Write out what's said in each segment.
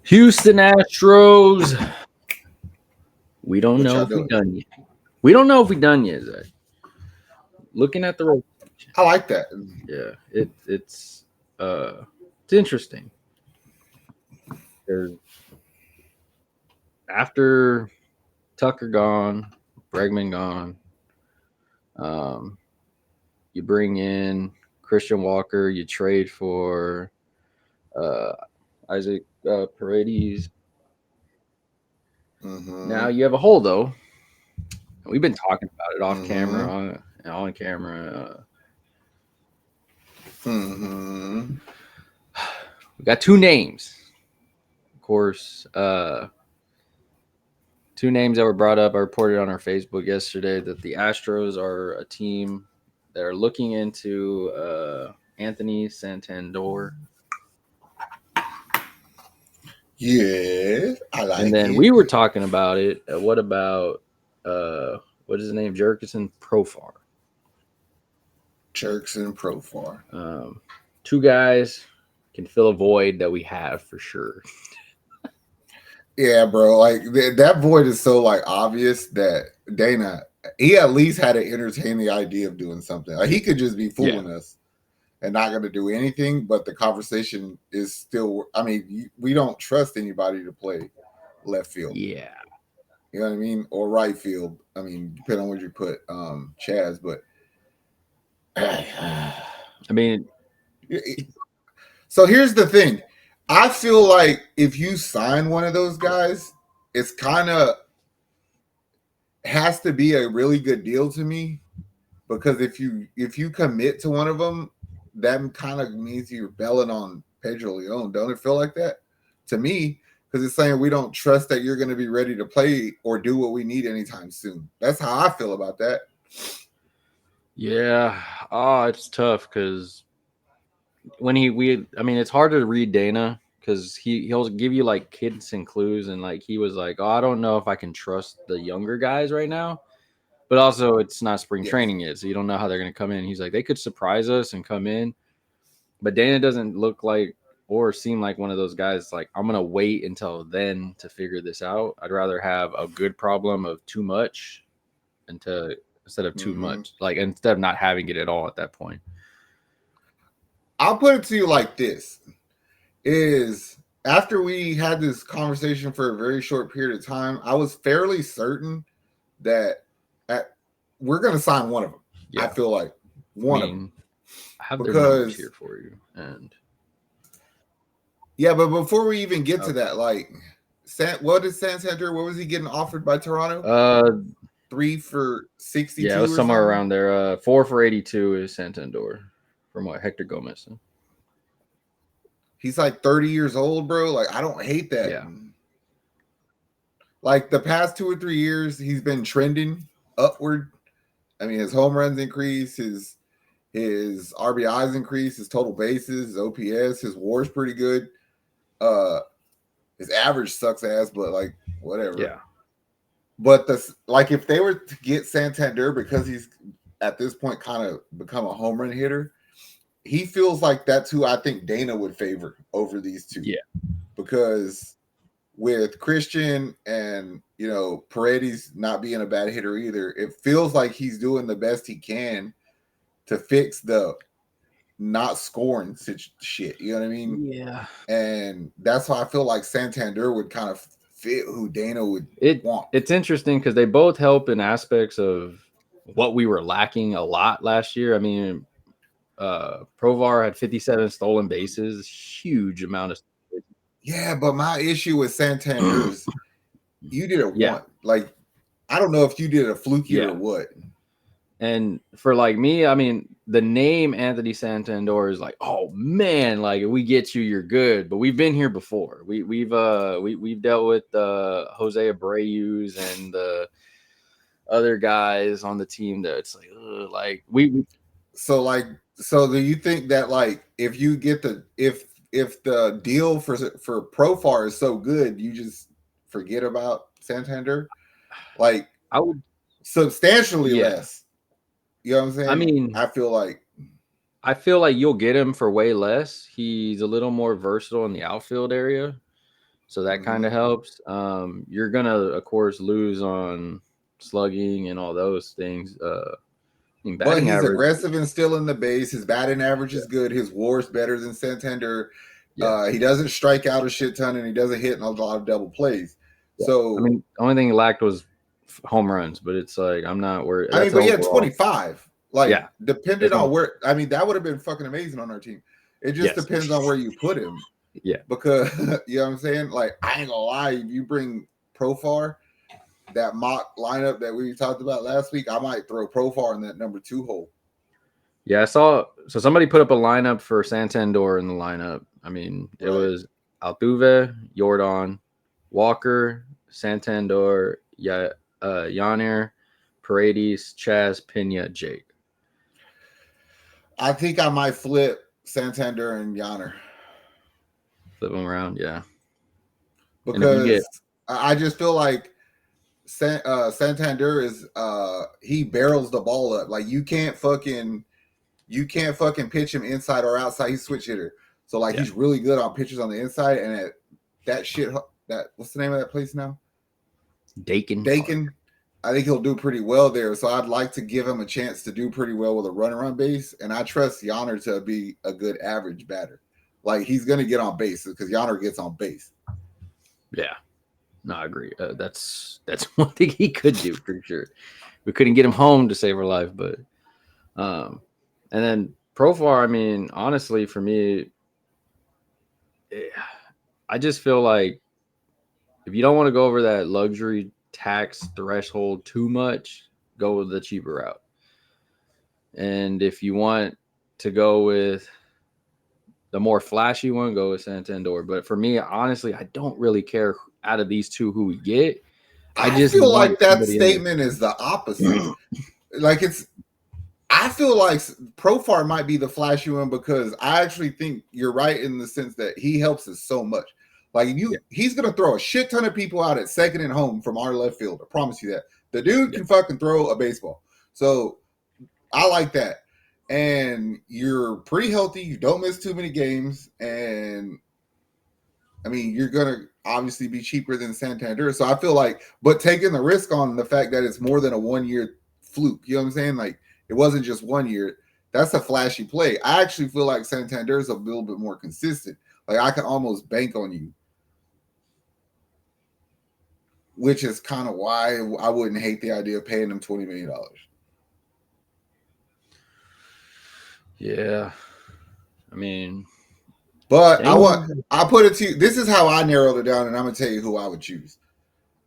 Houston Astros. We don't What know y'all if we doing? done yet. We don't know if we done yet, Zach. Looking at the I like that. yeah, it's interesting. 'Cause after Tucker gone, Bregman gone, um, you bring in Christian Walker, you trade for uh, Isaac Paredes. Now Mm-hmm. you have a hole though. We've been talking about it off camera, Mm-hmm. on camera. Mm-hmm. We got two names, of course. Two names that were brought up. I reported on our Facebook yesterday that the Astros are a team that are looking into Anthony Santandar. Yes, I And like then it. we were talking about it. What about what is his name? Jurickson Profar. Jurickson Profar. Um, Two guys can fill a void that we have for sure. Yeah, bro. Like that void is so like obvious that Dana, he at least had to entertain the idea of doing something. Like he could just be Yeah. fooling us and not going to do anything. But the conversation is still. I mean, we don't trust anybody to play left field. Yeah. You know what I mean, or right field. I mean, depending on where you put Chaz. But I mean, so here's the thing. I feel like if you sign one of those guys, it's kind of has to be a really good deal to me because if you commit to one of them, that kind of means you're belling on Pedro Leon. Don't it feel like that to me? Because it's saying we don't trust that you're going to be ready to play or do what we need anytime soon. That's how I feel about that. yeah. Oh, it's tough because I mean, it's hard to read Dana because he'll give you like hints and clues, and like he was like, oh, I don't know if I can trust the younger guys right now. But also, it's not spring Yes. training yet, so you don't know how they're going to come in. He's like, they could surprise us and come in, but Dana doesn't look like or seem like one of those guys. Like, I'm going to wait until then to figure this out. I'd rather have a good problem of too much instead of too Mm-hmm. much, like instead of not having it at all at that point. I'll put it to you like this: is after we had this conversation for a very short period of time, I was fairly certain that at, we're going to sign one of them. I Yeah, feel like I one of them mean, I have their numbers because here for you, and yeah. But before we even get to okay. that, like, what did Santander? What was he getting offered by Toronto? Uh, 3 for yeah, it was 62 or somewhere something. around there. 4 for 82 is Santander, from what Hector Gomez said. He's like 30 years old, bro. Like, I don't hate that. Yeah, Like the past 2 or 3 years, he's been trending upward. I mean, his home runs increase, his RBIs increase, his total bases, his OPS, his WAR's pretty good. Uh, his average sucks ass, but like whatever. yeah, But like if they were to get Santander because he's at this point kind of become a home run hitter, he feels like that's who I think Dana would favor over these two yeah. because with Christian and Paredes not being a bad hitter either, it feels like he's doing the best he can to fix the not scoring shit. You know what I mean? Yeah. And that's why I feel like Santander would kind of fit who Dana would want. It's interesting because they both help in aspects of what we were lacking a lot last year. I mean, Provar had 57 stolen bases, huge amount of. Yeah, but my issue with Santander is you did it Yeah, one. Like, I don't know if you did a fluky or yeah. what. And for like me, I mean, the name Anthony Santandar is like, oh man, like if we get you, you're good. But we've been here before. We've dealt with Jose Abreu's and the other guys on the team that it's like, like we So like, so do you think that like if you get if the deal for Profar is so good, you just forget about Santander? Like I would, substantially yeah. less. You know what I'm I saying? mean, I feel like I feel like you'll get him for way less. He's a little more versatile in the outfield area. so that kind of helps. You're gonna, of course, lose on slugging and all those things. I mean, But batting he's average. aggressive and still in the base. His batting average is good. His WAR is better than Santander. Yeah, He doesn't strike out a shit ton, and he doesn't hit a lot of double plays. yeah. I So, mean, the only thing he lacked was home runs, but it's like I'm not worried. I mean, That's but he had overall. 25. Like, Yeah, depending that's what on I'm saying. where, I mean, that would have been fucking amazing on our team. It just Yes. depends on where you put him. Yeah. Because, you know what I'm saying? Like, I ain't gonna lie, if you bring Profar, that mock lineup that we talked about last week, I might throw Profar in that number 2 hole. Yeah, I saw. So somebody put up a lineup for Santander in the lineup. I mean, it Right. was Altuve, Jordan, Walker, Santander, Yonir, Paredes, Chaz, Pena, Jake. I think I might flip Santander and Yonner. Flip them around, yeah. And if you get, Because I just feel like Santander is he barrels the ball up. Like you can't fucking pitch him inside or outside. He's switch hitter. So like yeah, he's really good on pitches on the inside and that shit that what's the name of that place now? Dakin. Dakin. I think he'll do pretty well there. So I'd like to give him a chance to do pretty well with a runner on base. And I trust Yonner to be a good average batter. Like he's gonna get on base because Yonner gets on base. Yeah, no, I agree. That's one thing he could do for sure. We couldn't get him home to save our life, but and then Profar. I mean, honestly, for me, I just feel like if you don't want to go over that luxury tax threshold too much, go with the cheaper route. And if you want to go with the more flashy one, go with Santander. But for me, honestly, I don't really care out of these two who we get. I I just feel want like that somebody in there. statement is the opposite. Like I feel like Profar might be the flashy one because I actually think you're right in the sense that he helps us so much. Like Yeah, he's gonna throw a shit ton of people out at second and home from our left field. I promise you that. The dude yeah, can fucking throw a baseball. So I like that. And you're pretty healthy. You don't miss too many games, and I mean, you're gonna obviously be cheaper than Santander. So I feel like, but taking the risk on the fact that it's more than a 1 year fluke, you know what I'm saying? Like it wasn't just 1 year. That's a flashy play. I actually feel like Santander is a little bit more consistent. Like I can almost bank on you, which is kind of why I wouldn't hate the idea of paying him $20 million. yeah. I mean, But dang. I put it to you. This is how I narrowed it down, and I'm gonna tell you who I would choose.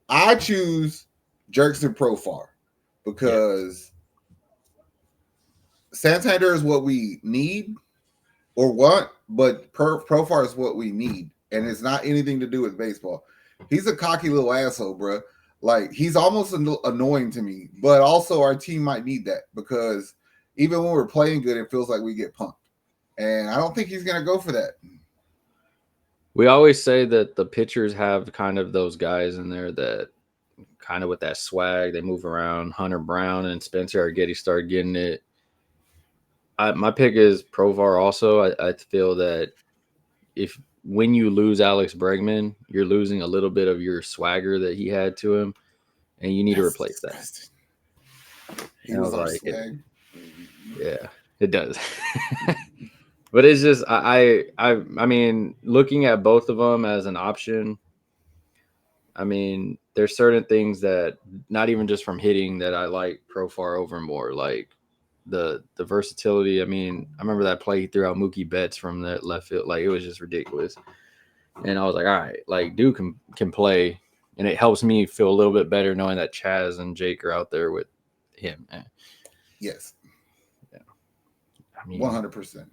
I choose Jurickson Profar Yeah, because Santander is what we need or want, but Profar is what we need, and it's not anything to do with baseball. He's a cocky little asshole, bro. Like he's almost annoying to me, but also our team might need that because even when we're playing good, it feels like we get punked, and I don't think he's gonna go for that. we always say that the pitchers have kind of those guys in there that kind of with that swag, they move around. Hunter Brown and Spencer Arguetti start getting it. My pick is Provar. Also, I feel that if when you lose Alex Bregman, you're losing a little bit of your swagger that he had to him, and you need to That's replace that. disgusting. He And I was was our like, swag. yeah, it does. But it's just I mean, looking at both of them as an option. I mean, there's certain things that not even just from hitting that I like Profar over more, like the versatility. I mean, I remember that play he threw out Mookie Betts from the left field, like it was just ridiculous. And I was like, all right, like dude can play, and it helps me feel a little bit better knowing that Chaz and Jake are out there with him. Yes, Yeah. I mean, 100%.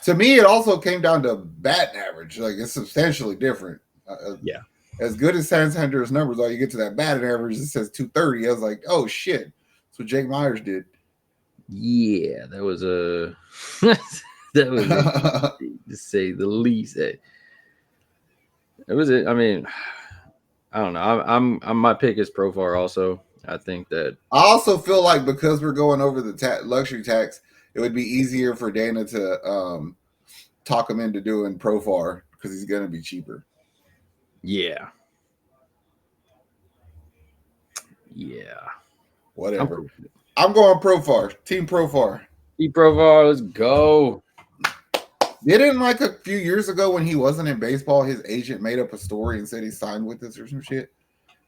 To me, it also came down to batting average. Like it's substantially different. yeah, As good as Santander's numbers are, you get to that batting average, it says 230. I was like, oh shit. That's what Jake Myers did. yeah, that was a that was interesting to say the least. It was. I mean, I don't know. I'm my pick is Profar. Also, I think that I also feel like because we're going over the luxury tax, it would be easier for Dana to talk him into doing Profar because he's going to be cheaper. Yeah. Yeah. Whatever. I'm going Profar. Team Profar. Team Profar, let's go. Didn't like a few years ago when he wasn't in baseball, his agent made up a story and said he signed with us or some shit?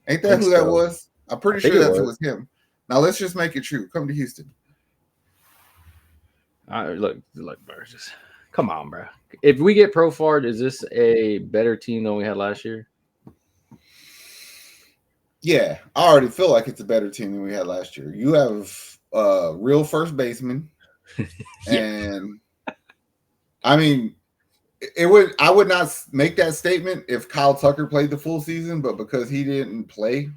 Ain't that who that was? I'm pretty sure it was him. Now let's just make it true. Come to Houston. Look, bro, just come on, bro. If we get Profar, is this a better team than we had last year? Yeah, I already feel like it's a better team than we had last year. You have real first baseman, and I mean, I would not make that statement if Kyle Tucker played the full season, but because he didn't play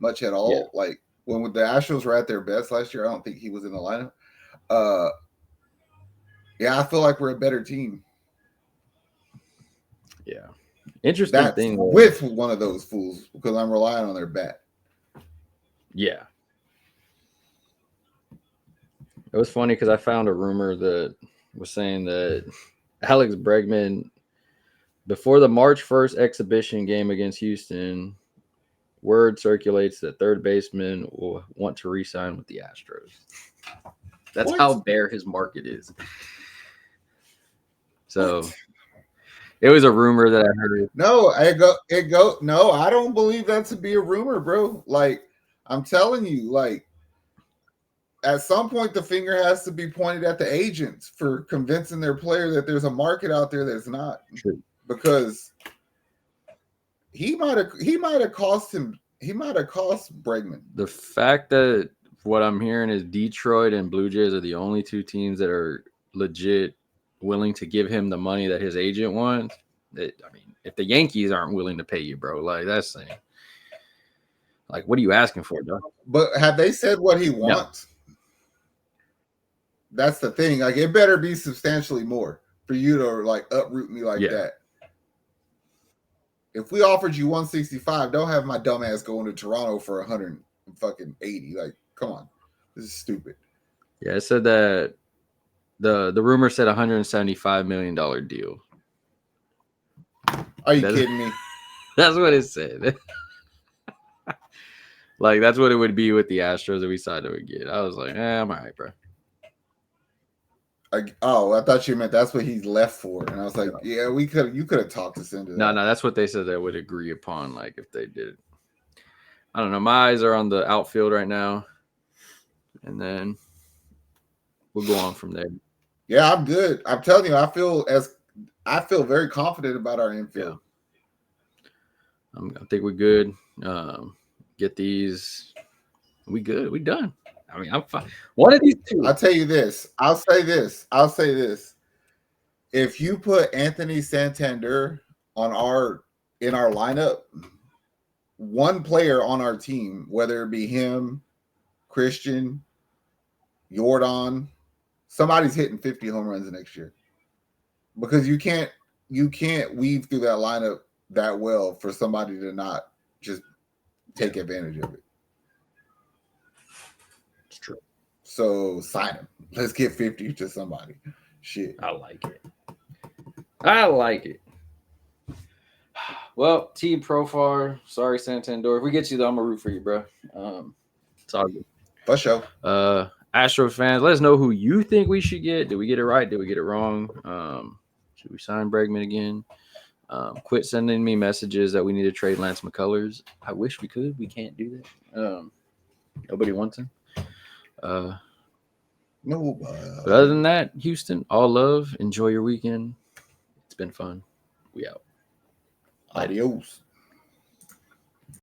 much at all, like when the Astros were at their best last year, I don't think he was in the lineup. Yeah, I feel like we're a better team. Yeah. Interesting thing with one of those fools because I'm relying on their bat. Yeah. It was funny because I found a rumor that was saying that Alex Bregman, before the March 1st exhibition game against Houston, word circulates that third baseman will want to re-sign with the Astros. That's how bare his market is. So it was a rumor that I heard. No, No, I don't believe that to be a rumor, bro. Like, I'm telling you, like, at some point the finger has to be pointed at the agents for convincing their player that there's a market out there that's not. True. Because he might have cost Bregman. The fact that what I'm hearing is Detroit and Blue Jays are the only two teams that are legit willing to give him the money that his agent wants. I mean, if the Yankees aren't willing to pay you, bro, like that's saying, like, what are you asking for, dog? But have they said what he wants? No. That's the thing. Like, it better be substantially more for you to like uproot me like that. If we offered you 165, don't have my dumb ass going to Toronto for 180. Like, come on, this is stupid. Yeah, it said that the rumor said $175 million deal. Are you kidding me? That's what it said. Like, that's what it would be with the Astros if we signed him again. I was like, I'm all right, bro. I thought you meant that's what he's left for. And I was like, yeah, you could have talked us into that. No, that's what they said they would agree upon, like, if they did it. I don't know. My eyes are on the outfield right now. And then we'll go on from there. Yeah, I'm good. I'm telling you, I feel very confident about our infield. Yeah. I think we're good. Get these. We good. We done. I mean, I'm fine. One of these two. I'll tell you this. I'll say this. If you put Anthony Santandar in our lineup, one player on our team, whether it be him, Christian, Jordan, somebody's hitting 50 home runs next year. Because you can't weave through that lineup that well for somebody to not just take advantage of it. It's true. So sign him. Let's get 50 to somebody. Shit. I like it. Well, Team Profar. Sorry, Santandar. If we get you, though, I'm going to root for you, bro. It's all good. For sure. Astros fans, let us know who you think we should get. Did we get it right? Did we get it wrong? Should we sign Bregman again? Quit sending me messages that we need to trade Lance McCullers. I wish we could. We can't do that. Nobody wants him. No. But other than that, Houston, all love. Enjoy your weekend. It's been fun. We out. Adios.